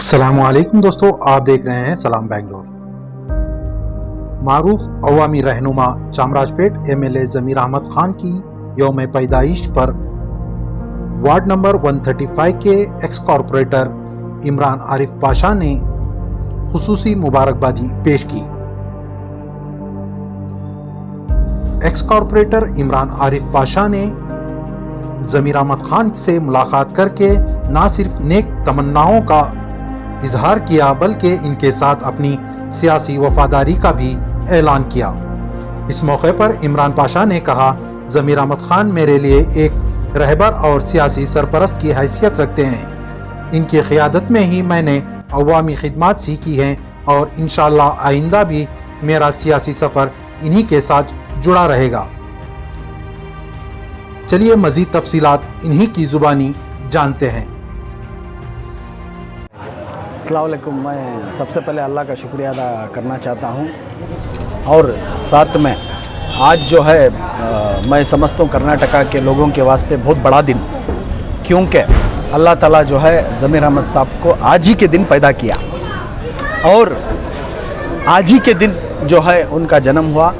अस्सलामुअलैकुम दोस्तों, आप देख रहे हैं सलाम बेंगलोर। मारूफ अवामी रहनुमा चामराजपेट एमएलए ज़मीर अहमद खान की यौम पैदाइश पर वार्ड नंबर 135 के एक्स कॉरपोरेटर इमरान आरिफ पाशा ने खुसूसी मुबारकबादी पेश की। एक्स कॉरपोरेटर इमरान आरिफ पाशा ने ज़मीर अहमद खान से मुलाकात करके न सिर्फ नेक तमन्नाओं का इजहार किया बल्कि इनके साथ अपनी सियासी वफादारी का भी ऐलान किया। इस मौके पर इमरान पाशा ने कहा, ज़मीर अहमद खान मेरे लिए एक रहबर और सियासी सरपरस्त की हैसियत रखते हैं। इनकी क़ियादत में ही मैंने अवामी खिदमत सीखी हैं और इंशाअल्लाह आइंदा भी मेरा सियासी सफ़र इन्हीं के साथ जुड़ा रहेगा। चलिए मज़ीद तफसीलात इन्हीं की ज़ुबानी जानते हैं। अस्सलाम वालेकुम। मैं सबसे पहले अल्लाह का शुक्रिया अदा करना चाहता हूँ और साथ में आज जो है मैं समझता हूँ कर्नाटका के लोगों के वास्ते बहुत बड़ा दिन, क्योंकि अल्लाह ताला जो है ज़मीर अहमद साहब को आज ही के दिन पैदा किया और आज ही के दिन जो है उनका जन्म हुआ।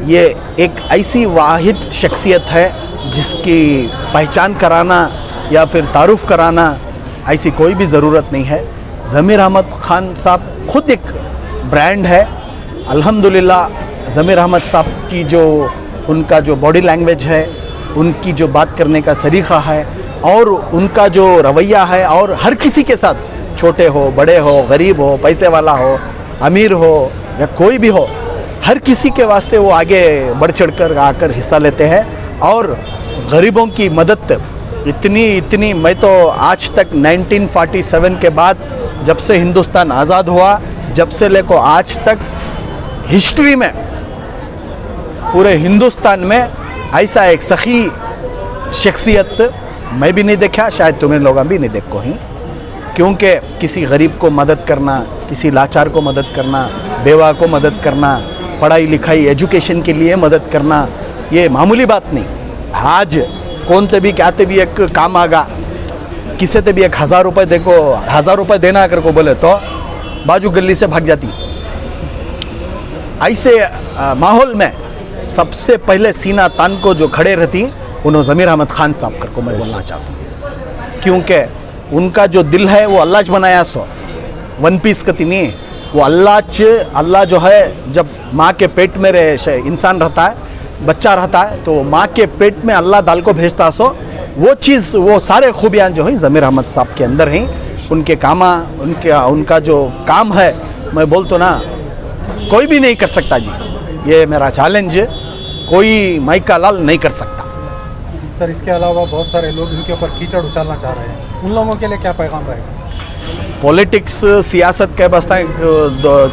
ये एक ऐसी वाहिद शख्सियत है जिसकी पहचान कराना या फिर तारुफ कराना ऐसी कोई भी ज़रूरत नहीं है। ज़मीर अहमद खान साहब खुद एक ब्रांड है। अल्हम्दुलिल्लाह ज़मीर अहमद साहब की जो उनका जो बॉडी लैंग्वेज है, उनकी जो बात करने का तरीक़ा है और उनका जो रवैया है, और हर किसी के साथ, छोटे हो बड़े हो, गरीब हो पैसे वाला हो, अमीर हो या कोई भी हो, हर किसी के वास्ते वो आगे बढ़ चढ़ कर आकर हिस्सा लेते हैं और गरीबों की मदद इतनी मैं तो आज तक 1947 के बाद जब से हिंदुस्तान आज़ाद हुआ, जब से लेकर आज तक हिस्ट्री में पूरे हिंदुस्तान में ऐसा एक सखी शख्सियत मैं भी नहीं देखा, शायद तुम्हें लोग भी नहीं देखो ही। क्योंकि किसी गरीब को मदद करना, किसी लाचार को मदद करना, बेवा को मदद करना, पढ़ाई लिखाई एजुकेशन के लिए मदद करना, ये मामूली बात नहीं। आज कौन ते भी कहते भी एक काम आगा, किसी ते भी 1000 रुपये देखो, 1000 रुपये देना अगर को बोले तो बाजू गली से भाग जाती। ऐसे माहौल में सबसे पहले सीना तान को जो खड़े रहती उन्होंने ज़मीर अहमद खान साहब कर को मैं बोलना चाहता हूँ, क्योंकि उनका जो दिल है वो अल्लाह बनाया सो वन पीस कती नहीं। वो अल्लाह जो है जब माँ के पेट में रहे इंसान रहता है, बच्चा रहता है, तो माँ के पेट में अल्लाह दाल को भेजता सो वो चीज़, वो सारे खूबियाँ जो हैं ज़मीर अहमद साहब के अंदर हैं। उनके उनका जो काम है, मैं बोल तो ना कोई भी नहीं कर सकता जी, ये मेरा चैलेंज है, कोई माइका लाल नहीं कर सकता। सर, इसके अलावा बहुत सारे लोग इनके ऊपर कीचड़ उछालना चाह रहे हैं, उन लोगों के लिए क्या पैगाम रहेगा? पॉलिटिक्स सियासत के बस्ता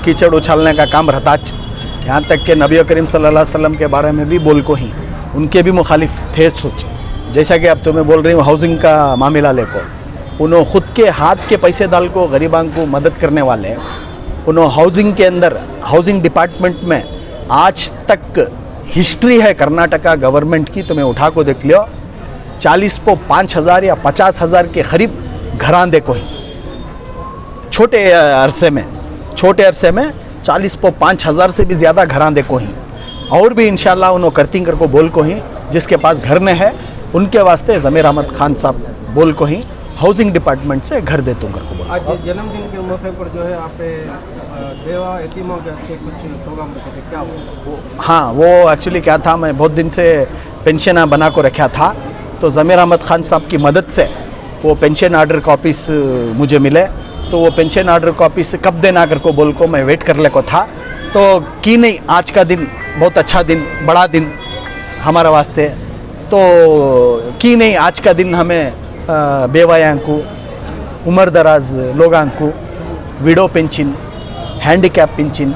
कीचड़ उछालने का काम रहता, यहाँ तक कि नबी करीम सल्लल्लाहु अलैहि वसल्लम के बारे में भी बोल को ही उनके भी मुखालिफ थे सोच। जैसा कि अब तो मैं बोल रही हूँ हाउसिंग का मामला लेकर, उन्होंने ख़ुद के हाथ के पैसे डाल को गरीबां को मदद करने वाले, उन्होंने हाउसिंग के अंदर हाउसिंग डिपार्टमेंट में आज तक हिस्ट्री है कर्नाटका गवर्नमेंट की, तुम्हें उठा को देख लियो, 40 को 5000 या 50,000 के करीब घरां देखो ही छोटे अरसे में 40 को 5000 से भी ज़्यादा घरां देखो ही, और भी इंशाल्लाह उन्होंने करती कर को बोल को ही जिसके पास घर में है उनके वास्ते ज़मीर अहमद खान साहब बोल को ही हाउसिंग डिपार्टमेंट से घर देता हूँ कर को बोल। आज जन्मदिन के मौके पर जो है आप बेवा यतीमों के वास्ते कुछ प्रोग्राम रखे थे, क्या हुआ? हाँ, वो एक्चुअली क्या था, मैं बहुत दिन से पेंशन बना को रखा था, तो ज़मीर अहमद खान साहब की मदद से वो पेंशन आर्डर कॉपीस मुझे मिले, तो वो पेंशन आर्डर कॉपीस कब देना कर को बोल को मैं वेट कर ले को था, तो की नहीं आज का दिन बहुत अच्छा दिन, बड़ा दिन हमारा वास्ते, तो की नहीं आज का दिन हमें बेवायां को, उम्र दराज लोगों को window pension, handicap pension,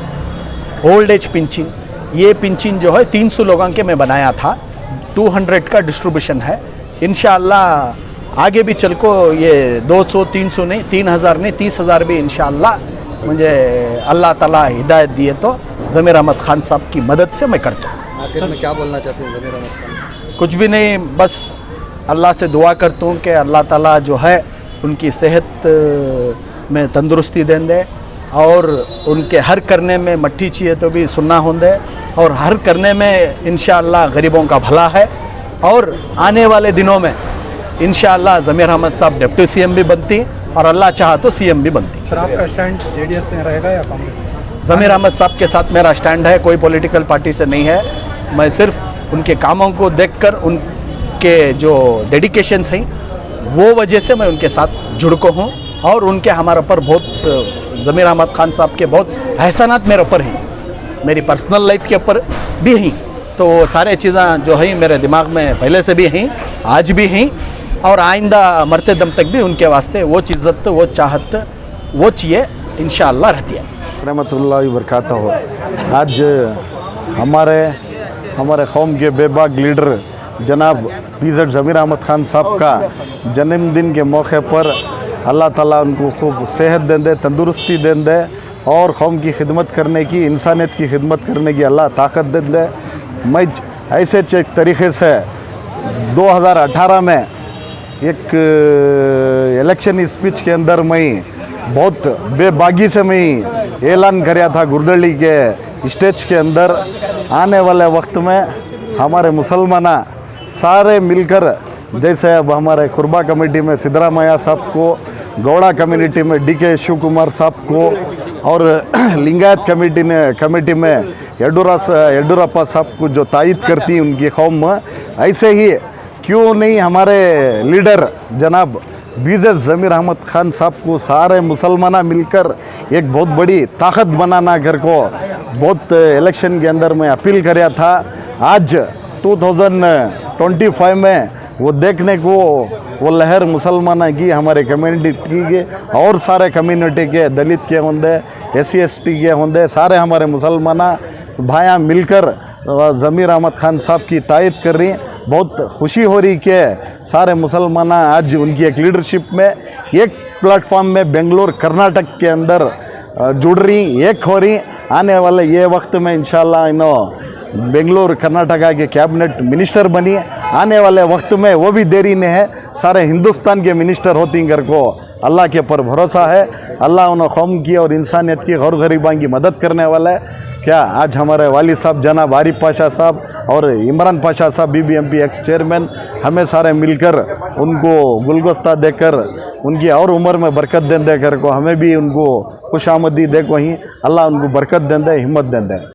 old age pension, ये पेंशन जो है 300 लोगों के मैं बनाया था, 200 का डिस्ट्रीब्यूशन है। इंशाअल्लाह आगे भी चल को ये 200-300 नहीं, 3000 नहीं, 30,000 भी इंशाअल्लाह मुझे अल्लाह ताला हिदायत दिए तो ज़मीर अहमद खान साहब की मदद से मैं करता हूँ। आखिर में क्या बोलना चाहते हैं ज़मीर अहमद खान? कुछ भी नहीं, बस अल्लाह से दुआ करता हूँ कि अल्लाह ताला जो है उनकी सेहत में तंदुरुस्ती दें दे और उनके हर करने में मट्ठी चाहिए तो भी सुनना हों दे और हर करने में इंशाअल्लाह गरीबों का भला है। और आने वाले दिनों में इंशाअल्लाह ज़मीर अहमद साहब डिप्टी सीएम भी बनती और अल्लाह चाहा तो सीएम भी बनती। सर आपका स्टैंड जेडीएस से रहेगा या कांग्रेस में? ज़मीर अहमद साहब के साथ मेरा स्टैंड है, कोई पॉलिटिकल पार्टी से नहीं है। मैं सिर्फ उनके कामों को देखकर उनके जो डेडिकेशंस हैं वो वजह से मैं उनके साथ जुड़ को हूँ और उनके हमारे ऊपर बहुत ज़मीर अहमद खान साहब के बहुत एहसानात मेरे ऊपर हैं, मेरी पर्सनल लाइफ के ऊपर भी हैं। तो वो सारे चीज़ें जो हैं मेरे दिमाग में पहले से भी हैं, आज भी हैं और आइंदा मरते दम तक भी उनके वास्ते वो इज़्ज़त वो चाहत वो चाहिए इंशाअल्लाह रहती है। रहमतुल्लाहि बरकातहू। आज हमारे कौम के बेबाक लीडर जनाब पीज़ेड ज़मीर अहमद खान साहब का जन्मदिन के मौके पर अल्लाह ताला उनको खूब सेहत दें दे, तंदुरुस्ती दें दे और कौम की खिदमत करने की, इंसानियत की खिदमत करने की अल्लाह ताकत दें दे। मैं ऐसे एक तरीक़े से 2018 में एक इलेक्शन स्पीच के अंदर मैं बहुत बेबागी से मैं ऐलान कराया था गुरदली के स्टेज के अंदर, आने वाले वक्त में हमारे मुसलमान सारे मिलकर, जैसे अब हमारे खुरबा कमेटी में सिद्धरामैया साहब को, गौड़ा कम्युनिटी में DK शिव कुमार साहब को और लिंगायत कमेटी में येडुरप्पा साहब को जो तायद करती उनकी कौम, ऐसे ही क्यों नहीं हमारे लीडर जनाब पीज़ेड ज़मीर अहमद खान साहब को सारे मुसलमान मिलकर एक बहुत बड़ी ताकत बनाना कर को बहुत इलेक्शन के अंदर मैं अपील कराया था। आज 2025 में वो देखने को वो लहर मुसलमान की, हमारे कम्युनिटी के और सारे कम्युनिटी के, दलित के होंगे, SC ST के होंगे, सारे हमारे मुसलमान भाइयाँ मिलकर ज़मीर अहमद खान साहब की तायद कर रही। बहुत खुशी हो रही कि सारे मुसलमान आज उनकी एक लीडरशिप में एक प्लेटफॉर्म में बेंगलोर कर्नाटक के अंदर जुड़ रही, एक हो रही। आने वाले ये वक्त में इंशाल्लाह इन्हों बेंगलोर कर्नाटका के कैबिनेट मिनिस्टर बनी। आने वाले वक्त में वो भी देरी नहीं है, सारे हिंदुस्तान के मिनिस्टर होती कर को अल्लाह के ऊपर भरोसा है। अल्लाह उन्हें कौम की और इंसानियत की गौर गरीबां की मदद करने वाला है। क्या आज हमारे वाली साहब जनाब आरिफ पाशा साहब और इमरान पाशा साहब BBMP एक्स चेयरमैन, हमें सारे मिलकर उनको गुलगस्ता देकर उनकी और उम्र में बरकत दें दे कर को हमें भी उनको खुशामदी दे को ही अल्लाह उनको बरकत दें दे, हिम्मत दें दे।